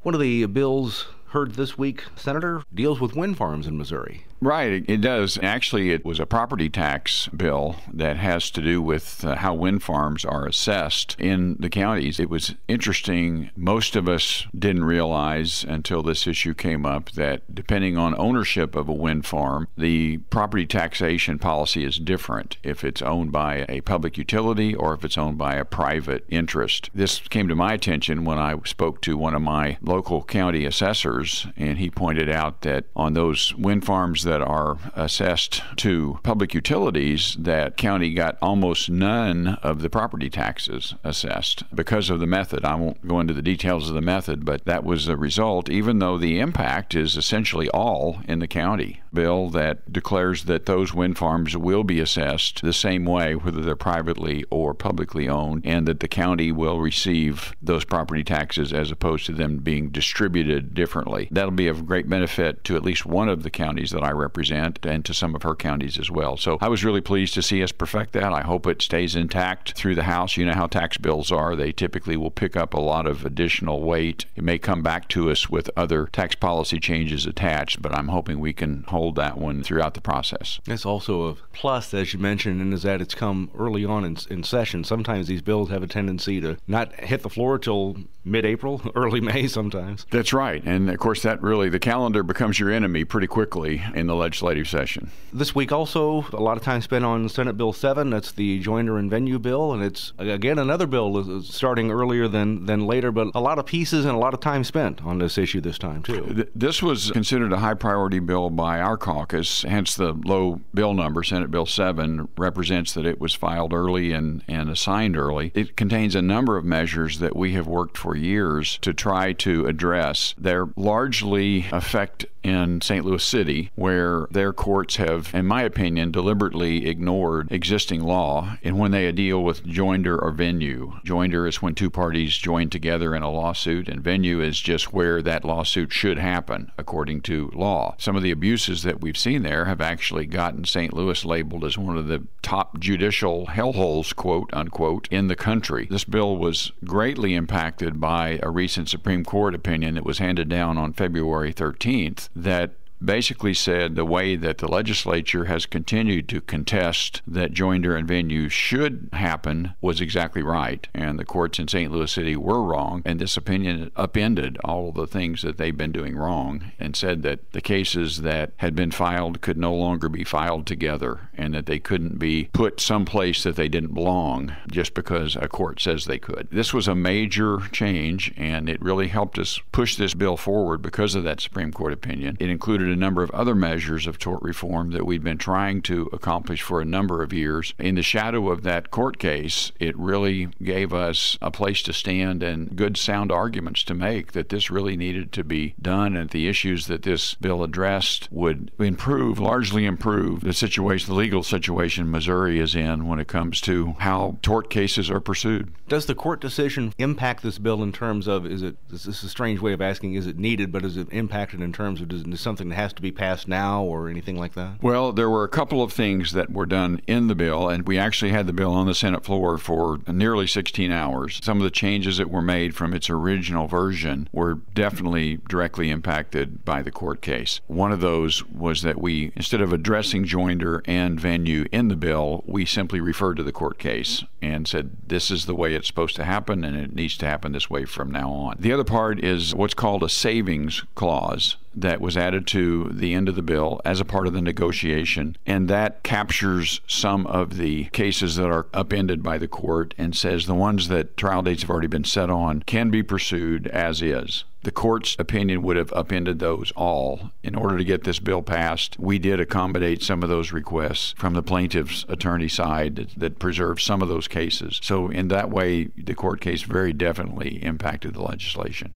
One of the bills heard this week, Senator, deals with wind farms in Missouri. Right, it does. Actually, it was a property tax bill that has to do with how wind farms are assessed in the counties. It was interesting. Most of us didn't realize until this issue came up that depending on ownership of a wind farm, the property taxation policy is different if it's owned by a public utility or if it's owned by a private interest. This came to my attention when I spoke to one of my local county assessors, and he pointed out that on those wind farms that are assessed to public utilities, that county got almost none of the property taxes assessed because of the method. I won't go into the details of the method, but that was the result, even though the impact is essentially all in the county. Bill that declares that those wind farms will be assessed the same way, whether they're privately or publicly owned, and that the county will receive those property taxes as opposed to them being distributed differently. That'll be of great benefit to at least one of the counties that I represent and to some of her counties as well. So I was really pleased to see us perfect that. I hope it stays intact through the House. You know how tax bills are. They typically will pick up a lot of additional weight. It may come back to us with other tax policy changes attached, but I'm hoping we can hold that one throughout the process. It's also a plus, as you mentioned, and is that it's come early on in session. Sometimes these bills have a tendency to not hit the floor till mid-April, early May sometimes. That's right. And of course, that really, the calendar becomes your enemy pretty quickly in the legislative session. This week also, a lot of time spent on Senate Bill 7. That's the joinder and venue bill. And it's, again, another bill starting earlier than later, but a lot of pieces and a lot of time spent on this issue this time, too. This was considered a high priority bill by our caucus, hence the low bill number. Senate Bill 7 represents that it was filed early and assigned early. It contains a number of measures that we have worked for years to try to address. They're largely affect in St. Louis City, where their courts have, in my opinion, deliberately ignored existing law. And when they deal with joinder or venue, joinder is when two parties join together in a lawsuit, and venue is just where that lawsuit should happen according to law. Some of the abuses that we've seen there have actually gotten St. Louis labeled as one of the top judicial hellholes, quote unquote, in the country. This bill was greatly impacted by a recent Supreme Court opinion that was handed down on February 13th that basically said the way that the legislature has continued to contest that joinder and venue should happen was exactly right. And the courts in St. Louis City were wrong. And this opinion upended all of the things that they've been doing wrong and said that the cases that had been filed could no longer be filed together and that they couldn't be put someplace that they didn't belong just because a court says they could. This was a major change, and it really helped us push this bill forward because of that Supreme Court opinion. It included a number of other measures of tort reform that we've been trying to accomplish for a number of years. In the shadow of that court case, it really gave us a place to stand and good sound arguments to make that this really needed to be done, and the issues that this bill addressed would largely improve the situation, the legal situation Missouri is in when it comes to how tort cases are pursued. Does the court decision impact this bill in terms of, this is a strange way of asking, is it needed, but is it impacted in terms of, is something that has to be passed now or anything like that? Well, there were a couple of things that were done in the bill, and we actually had the bill on the Senate floor for nearly 16 hours. Some of the changes that were made from its original version were definitely directly impacted by the court case. One of those was that we, instead of addressing joinder and venue in the bill, we simply referred to the court case and said this is the way it's supposed to happen and it needs to happen this way from now on. The other part is what's called a savings clause that was added to the end of the bill as a part of the negotiation, and that captures some of the cases that are upended by the court and says the ones that trial dates have already been set on can be pursued as is. The court's opinion would have upended those all. In order to get this bill passed, we did accommodate some of those requests from the plaintiff's attorney side that preserved some of those cases. So in that way, the court case very definitely impacted the legislation.